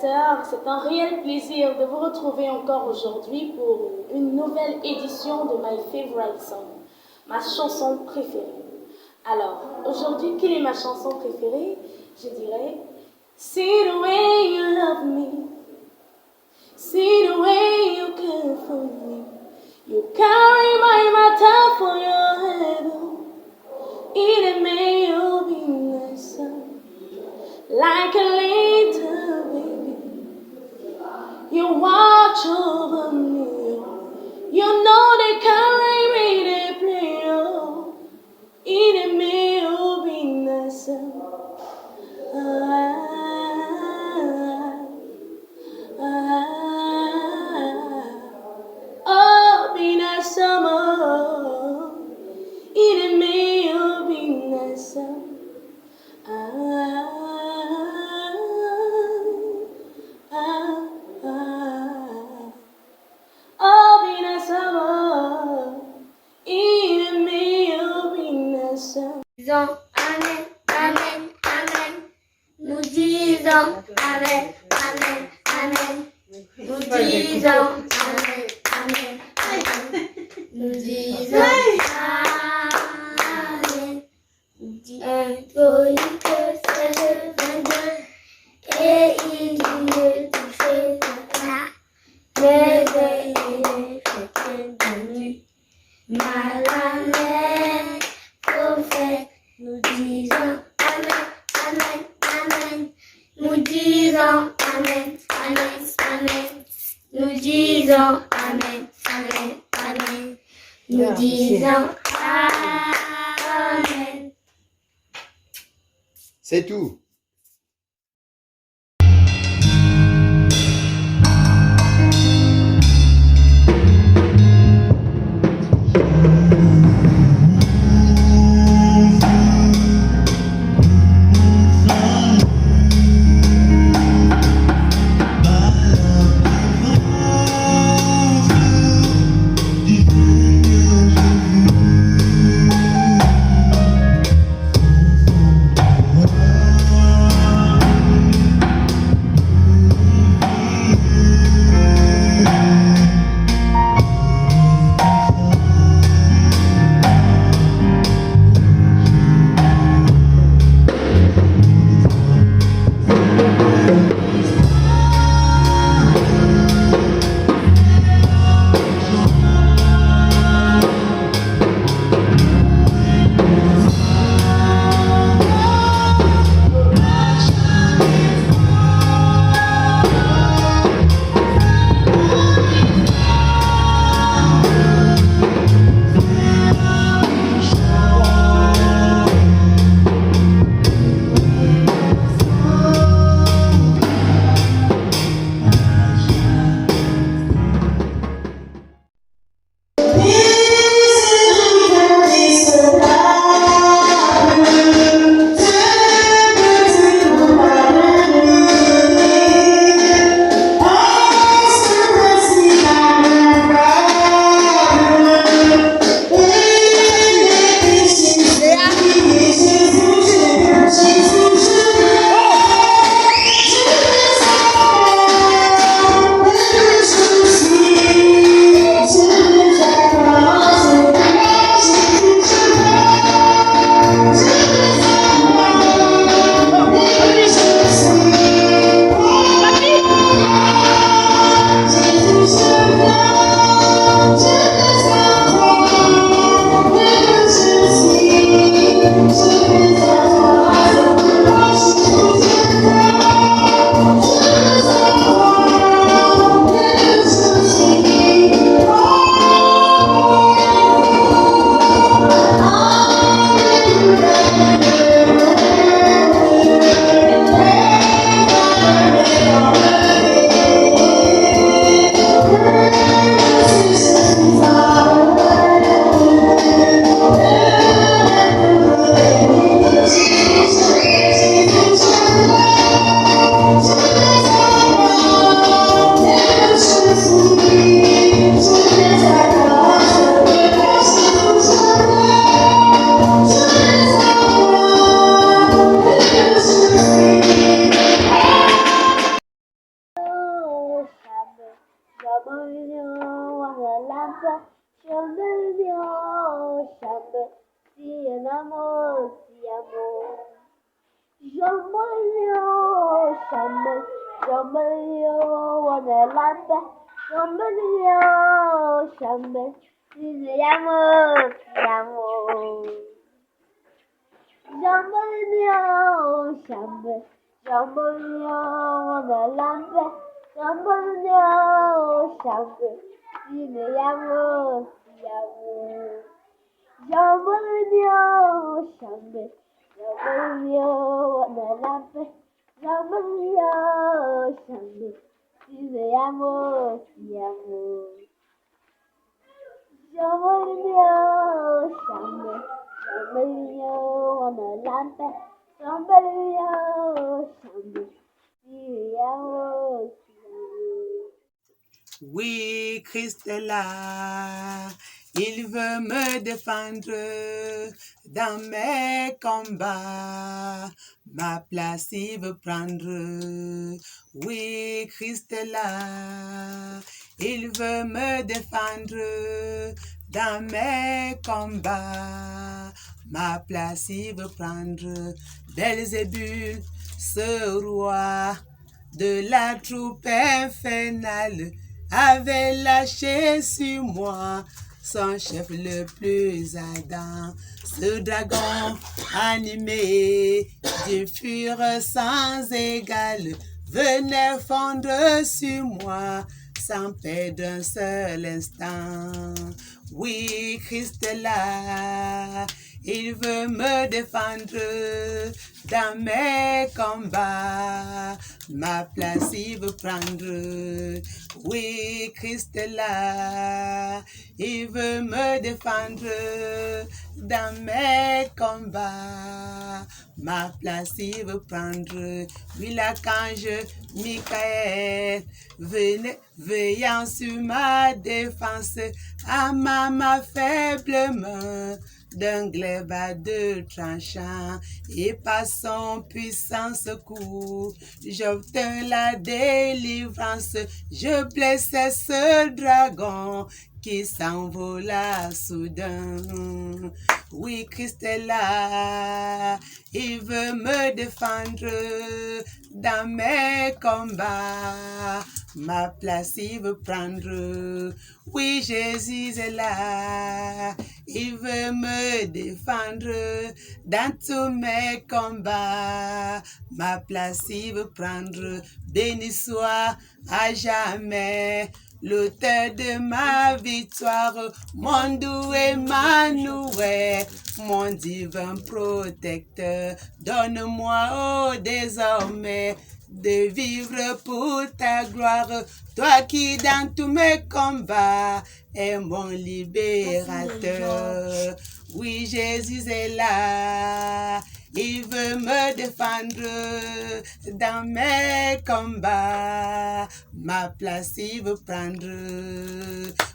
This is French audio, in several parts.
téléspectateurs, c'est un réel plaisir de vous retrouver encore aujourd'hui pour une nouvelle édition de My Favorite Song, ma chanson préférée. Alors, aujourd'hui, quelle est ma chanson préférée? Je dirais See the way you love me, see the way you care for me, you carry my matter for your head, it may you be nice, like a little baby, you watch over me, you know they carry me, they play, it may you be nice. Oh, be nice, summer. It may you be nice. Oh, be nice, summer. It may you be nice. Disons Amen, Amen, Amen. Nous disons Amen, Amen, Amen. Nous disons Amen, Amen, Amen. Nous disons Amen. Un polype se vendeur et il ne touche pas. Réveillez chacun de nous. Malamère, prophète, nous disons Amen, Amen, Amen. Nous disons Amen, Amen, Amen. Nous disons Amen, Amen, Amen. Nous disons Amen. C'est tout. paix. Chameleon, chameleon, si un amour, si amour. Chameleon, chameleon, chameleon, on est la paix. Chameleon, chameleon, si amour, si amour. Chameleon, chameleon, chameleon, on est la paix. Chameleon, chameleon, si amour, si amour. Chameleon, chameleon, chameleon, on est la paix. Chameleon, chameleon, si amour, si amour. Chameleon, chameleon, chameleon, on est la paix. Chameleon, chameleon, si amour, si amour. Oui, Christ est là, il veut me défendre dans mes combats. Ma place, il veut prendre. Oui, Christ est là, il veut me défendre dans mes combats. Ma place, il veut prendre. Belzébul, ce roi de la troupe infernale, avait lâché sur moi son chef le plus ardent. Ce dragon animé d'une fureur sans égale venait fondre sur moi sans perdre un seul instant. Oui, Christ est là, il veut me défendre dans mes combats. Ma place, il veut prendre. Oui, Christ est là, il veut me défendre dans mes combats. Ma place, il veut prendre. Oui, l'archange Michael venait veillant sur ma défense, à ma faible main d'un glaive à deux tranchants, et par son puissant secours, j'obtins la délivrance. Je blessais ce dragon qui s'envola soudain. Oui, Christ est là, il veut me défendre dans mes combats. Ma place, il veut prendre. Oui, Jésus est là, il veut me défendre dans tous mes combats. Ma place, il veut prendre. Béni soit à jamais l'auteur de ma victoire, mon doux Emmanuel, mon divin protecteur. Donne-moi, oh, désormais, de vivre pour ta gloire, toi qui dans tous mes combats es mon libérateur. Oui, Jésus est là, il veut me défendre dans mes combats. Ma place, il veut prendre.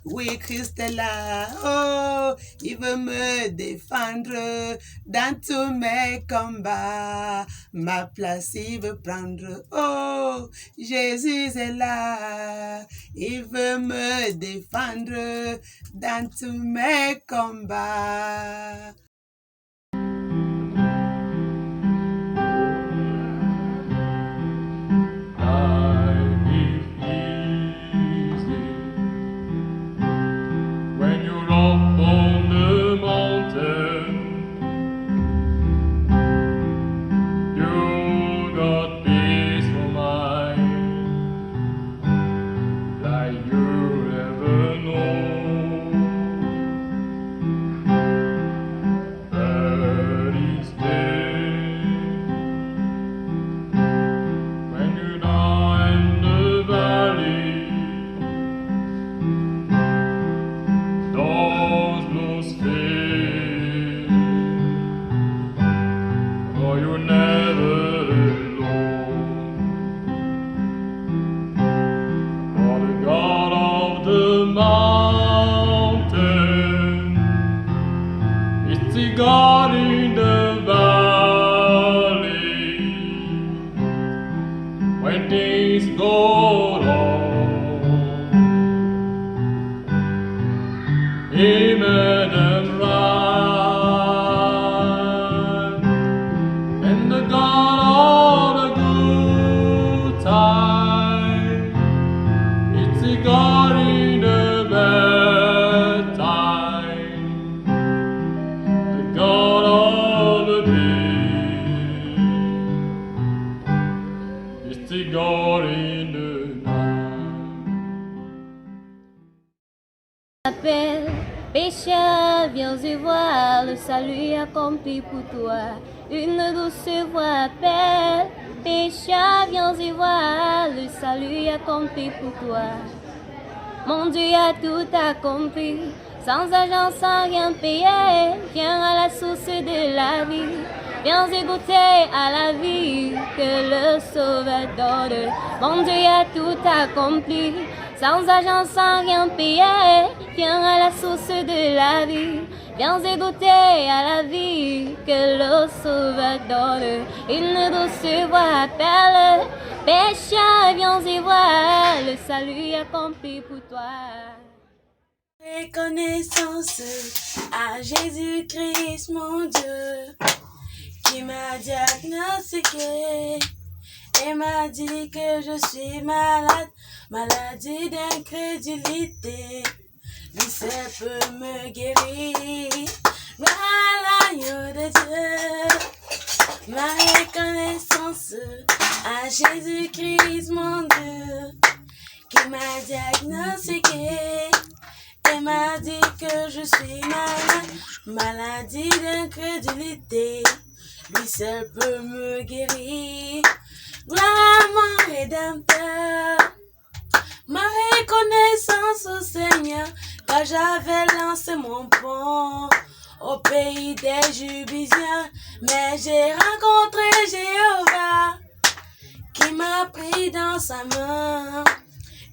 Oui, Christ est là, oh, il veut me défendre dans tous mes combats. Ma place, il veut prendre. Oh, Jésus est là, il veut me défendre dans tous mes combats. God in the valley, when things go wrong, He made them right, and the God all the good time. It's a God in the bad time, the God all the day. It's the God in the Appelle, pécheur, viens et voir, le salut accompli pour toi. Une douce voix appelle, pécheur, viens et voir, le salut accompli pour toi. Mon Dieu a tout accompli, sans argent, sans rien payer. Viens à la source de la vie, viens et goûter à la vie que le Sauveur donne. Mon Dieu a tout accompli, sans argent, sans rien payer. Viens à la source de la vie, viens et goûter à la vie que le Sauveur donne. Une douce voix appelle, pécheur, viens et vois, le salut accompli pour toi. Reconnaissance à Jésus-Christ, mon Dieu, qui m'a diagnostiqué et m'a dit que je suis malade, maladie d'incrédulité. Lui seul peut me guérir, gloire à l'agneau de Dieu. Ma reconnaissance à Jésus-Christ, mon Dieu, qui m'a diagnostiqué et m'a dit que je suis malade, maladie d'incrédulité. Lui seul peut me guérir, gloire à mon Rédempteur. Ma reconnaissance au Seigneur, quand j'avais lancé mon pont au pays des Jubiliens, mais j'ai rencontré Jéhovah qui m'a pris dans sa main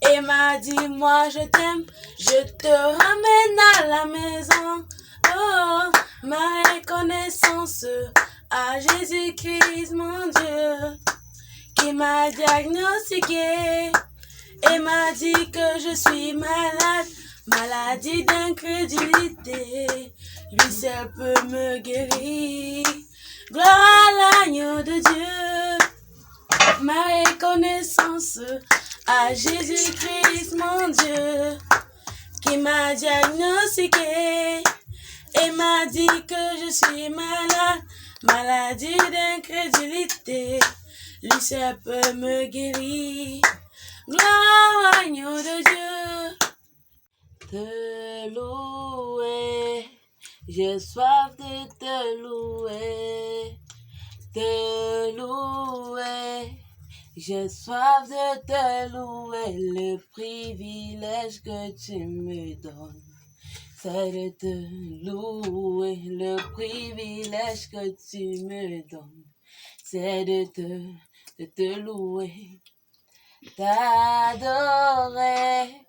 et m'a dit, moi je t'aime, je te ramène à la maison. Oh, ma reconnaissance à Jésus-Christ, mon Dieu, qui m'a diagnostiqué et m'a dit que je suis malade, maladie d'incrédulité. Lui seul peut me guérir, gloire à l'agneau de Dieu. Ma reconnaissance à Jésus-Christ, mon Dieu, qui m'a diagnostiqué et m'a dit que je suis malade, maladie d'incrédulité. Lui seul peut me guérir, gloire à l'agneau de Dieu. Te louer, j'ai soif de te louer, te louer. J'ai soif de te louer, le privilège que tu me donnes, c'est de te louer, le privilège que tu me donnes, c'est de te louer, t'adorer,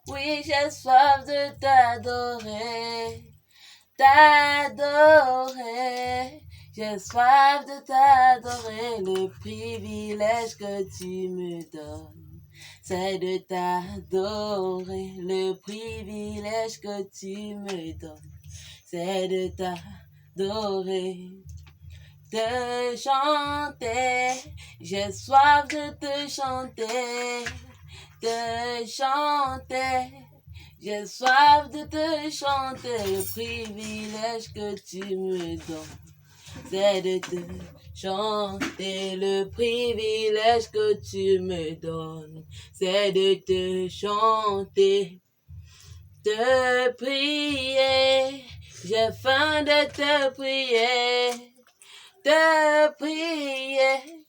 oui j'ai soif de t'adorer, t'adorer. J'ai soif de t'adorer, le privilège que tu me donnes, c'est de t'adorer, le privilège que tu me donnes, c'est de t'adorer, te chanter, j'ai soif de te chanter, te chanter. J'ai soif de te chanter, le privilège que tu me donnes, c'est de te chanter, le privilège que tu me donnes, c'est de te chanter, te prier, j'ai faim de te prier,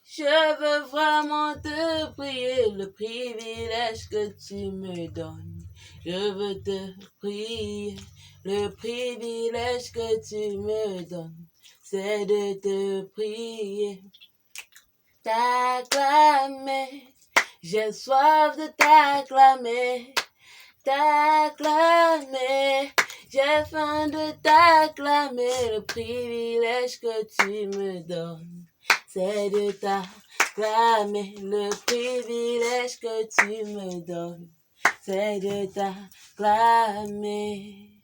je veux vraiment te prier, le privilège que tu me donnes, je veux te prier, le privilège que tu me donnes, c'est de te prier, t'acclamer, j'ai soif de t'acclamer, t'acclamer, j'ai faim de t'acclamer, le privilège que tu me donnes, c'est de t'acclamer, le privilège que tu me donnes, c'est de t'acclamer.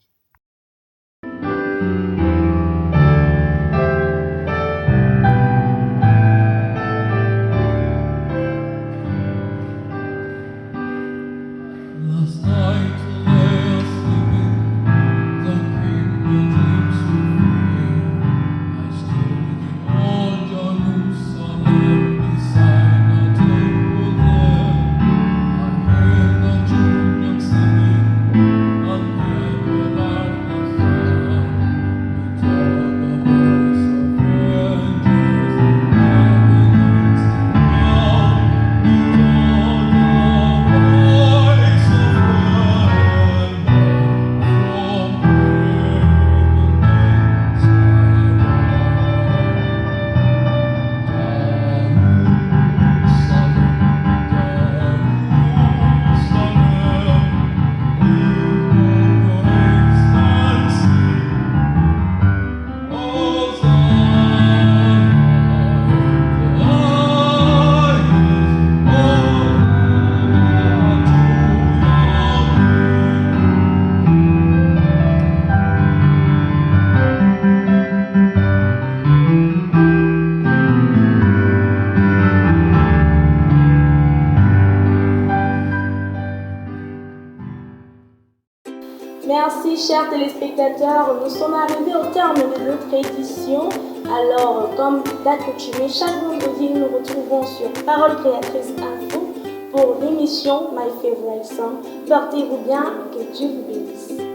Merci chers téléspectateurs, nous sommes arrivés au terme de notre édition. Alors, comme d'accoutumé, chaque vendredi, nous nous retrouvons sur Parole Créatrice Info pour l'émission My Favorite Song. Portez-vous bien, que Dieu vous bénisse.